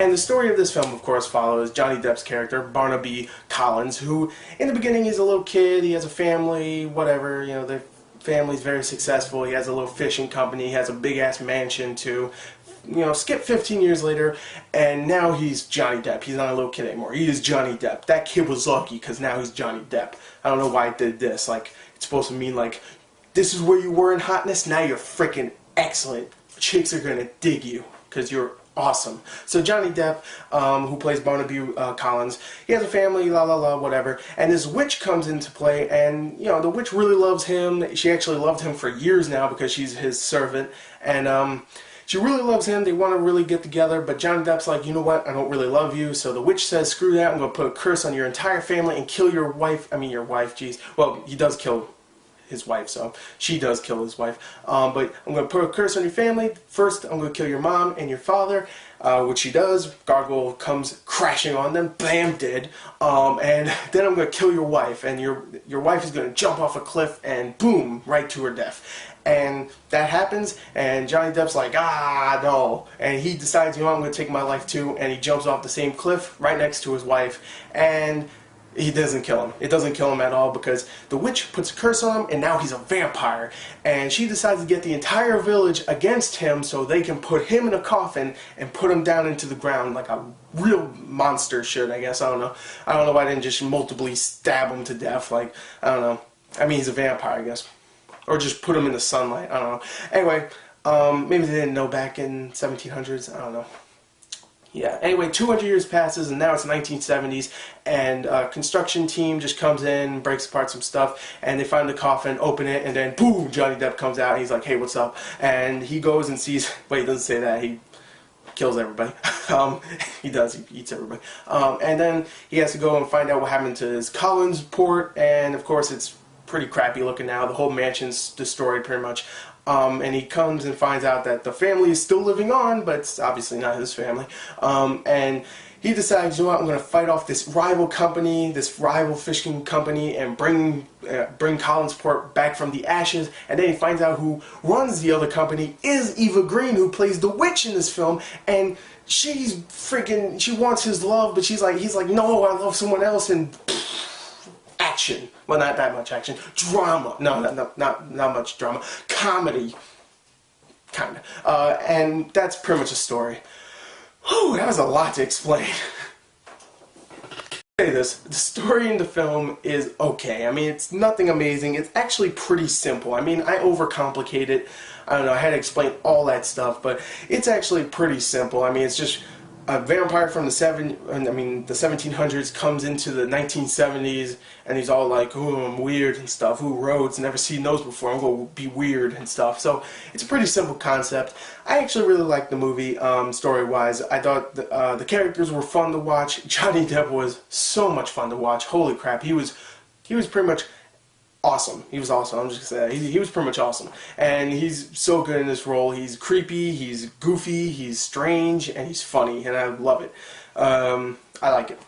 And the story of this film, of course, follows Johnny Depp's character, Barnaby Collins, who, in the beginning, he's a little kid, he has a family, whatever, you know, the family's very successful, he has a little fishing company, he has a big-ass mansion, too. You know, skip 15 years later, and now he's Johnny Depp. He's not a little kid anymore. He is Johnny Depp. That kid was lucky, because now he's Johnny Depp. I don't know why it did this. Like, it's supposed to mean, like, this is where you were in hotness, now you're freaking excellent. Chicks are gonna dig you, because you're awesome. So Johnny Depp, who plays Barnaby Collins, he has a family, la la la, whatever, and this witch comes into play, and, you know, the witch really loves him. She actually loved him for years now, because she's his servant, and, she really loves him. They want to really get together, but Johnny Depp's like, you know what? I don't really love you. So the witch says, screw that. I'm going to put a curse on your entire family and kill your wife. I mean, your wife, jeez. Well, he does kill his wife, so she does kill his wife. But I'm going to put a curse on your family. First, I'm going to kill your mom and your father, which she does. Gargoyle comes crashing on them. Bam, dead. And then I'm going to kill your wife, and your wife is going to jump off a cliff and boom, right to her death. And that happens, and Johnny Depp's like, ah, no. And he decides, you know, I'm going to take my life too, and he jumps off the same cliff right next to his wife, and he doesn't kill him. It doesn't kill him at all, because the witch puts a curse on him, and now he's a vampire. And she decides to get the entire village against him so they can put him in a coffin and put him down into the ground like a real monster should, I guess. I don't know. I don't know why I didn't just multiply stab him to death. Like, I don't know. I mean, he's a vampire, I guess. Or just put him in the sunlight. I don't know. Anyway, maybe they didn't know back in 1700s. I don't know. Yeah. Anyway, 200 years passes, and now it's 1970s, and a construction team just comes in, breaks apart some stuff, and they find the coffin, open it, and then boom, Johnny Depp comes out, and he's like, hey, what's up? And he goes and sees, wait, he doesn't say that, he kills everybody. He does, he eats everybody. And then he has to go and find out what happened to his Collins port, and of course it's pretty crappy looking now. The whole mansion's destroyed pretty much. And he comes and finds out that the family is still living on, but it's obviously not his family. And he decides, you know what, I'm going to fight off this rival company, this rival fishing company, and bring Collinsport back from the ashes. And then he finds out who runs the other company is Eva Green, who plays the witch in this film. And she's freaking, she wants his love, but he's like, no, I love someone else, and action. Well, not that much action. Drama. No, not much drama. Comedy. Kinda. And that's pretty much the story. Whew, that was a lot to explain. Say this, the story in the film is okay. I mean, it's nothing amazing. It's actually pretty simple. I mean, I overcomplicate it. I don't know, I had to explain all that stuff, but it's actually pretty simple. I mean, it's just a vampire from the 1700s comes into the 1970s, and he's all like, "Ooh, I'm weird and stuff. Ooh, roads, never seen those before. I'm gonna be weird and stuff." So it's a pretty simple concept. I actually really liked the movie, story-wise. I thought the characters were fun to watch. Johnny Depp was so much fun to watch. Holy crap, he was pretty much awesome. He was awesome. I'm just gonna say he was pretty much awesome, and he's so good in this role. He's creepy, he's goofy, he's strange, and he's funny, and I love it. I like it,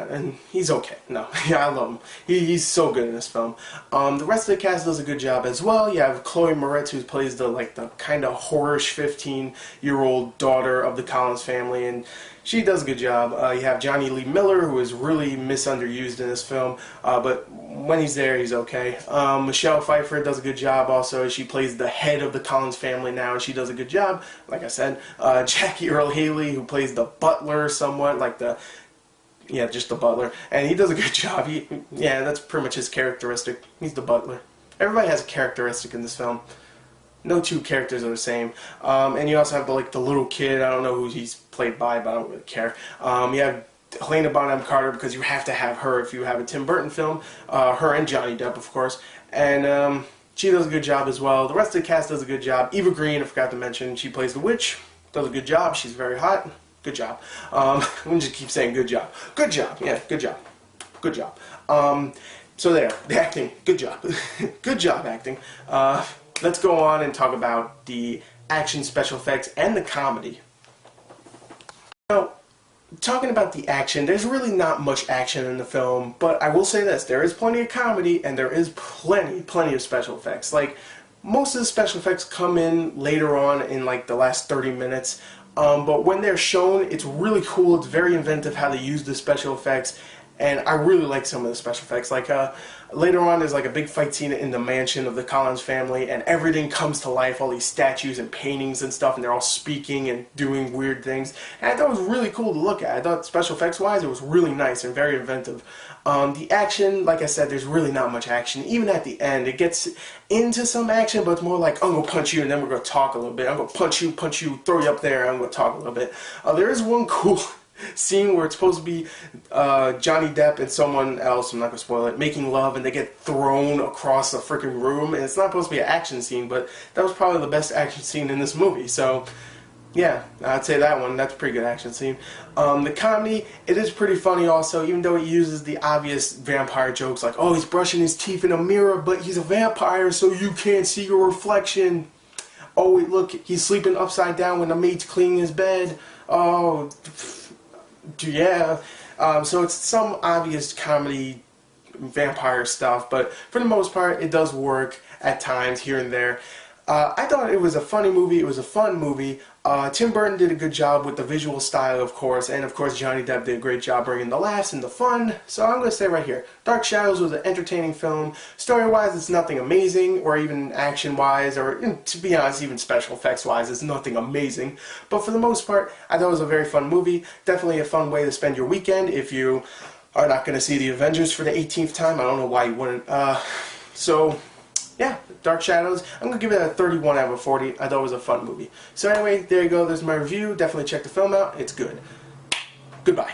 and he's okay. No, yeah, I love him. He's so good in this film. The rest of the cast does a good job as well. You have Chloe Moretz, who plays the kind of whorish 15-year-old daughter of the Collins family, and she does a good job. You have Johnny Lee Miller, who is really misunderused in this film, but when he's there, he's okay. Michelle Pfeiffer does a good job also. She plays the head of the Collins family now, and she does a good job, like I said. Jackie Earle Haley, who plays the butler somewhat, just the butler, and he does a good job. Yeah, that's pretty much his characteristic. He's the butler. Everybody has a characteristic in this film. No two characters are the same. And you also have the little kid. I don't know who he's played by, but I don't really care. You have Helena Bonham Carter, because you have to have her if you have a Tim Burton film. Her and Johnny Depp, of course. And she does a good job as well. The rest of the cast does a good job. Eva Green, I forgot to mention, she plays the witch. Does a good job. She's very hot. Good job. I'm just keep saying good job. Good job. Yeah, good job. Good job. So there, the acting. Good job. Good job acting. Let's go on and talk about the action, special effects, and the comedy. Now, talking about the action, there's really not much action in the film, but I will say this, there is plenty of comedy, and there is plenty of special effects. Like, most of the special effects come in later on in the last 30 minutes. But when they're shown, it's really cool. It's very inventive how they use the special effects, and I really like some of the special effects. Like later on, there's like a big fight scene in the mansion of the Collins family, and everything comes to life. All these statues and paintings and stuff, and they're all speaking and doing weird things. And I thought it was really cool to look at. I thought special effects wise, it was really nice and very inventive. The action, like I said, there's really not much action. Even at the end, it gets into some action, but it's more like, I'm going to punch you and then we're going to talk a little bit. I'm going to punch you, throw you up there, I'm going to talk a little bit. There is one cool scene where it's supposed to be Johnny Depp and someone else, I'm not going to spoil it, making love, and they get thrown across a freaking room. And it's not supposed to be an action scene, but that was probably the best action scene in this movie. So yeah, I'd say that one. That's a pretty good action scene. The comedy, it is pretty funny also, even though it uses the obvious vampire jokes like, oh, he's brushing his teeth in a mirror, but he's a vampire, so you can't see your reflection. Oh, look, he's sleeping upside down when the maid's cleaning his bed. Oh, yeah. So it's some obvious comedy vampire stuff, but for the most part, it does work at times here and there. I thought it was a funny movie. It was a fun movie. Tim Burton did a good job with the visual style, of course, and of course Johnny Depp did a great job bringing the laughs and the fun. So I'm going to say right here, Dark Shadows was an entertaining film. Story-wise, it's nothing amazing, or even action-wise, or to be honest, even special effects-wise, it's nothing amazing. But for the most part, I thought it was a very fun movie. Definitely a fun way to spend your weekend if you are not going to see the Avengers for the 18th time. I don't know why you wouldn't. So yeah, Dark Shadows, I'm going to give it a 31 out of 40. I thought it was a fun movie. So anyway, there you go. There's my review. Definitely check the film out. It's good. Goodbye.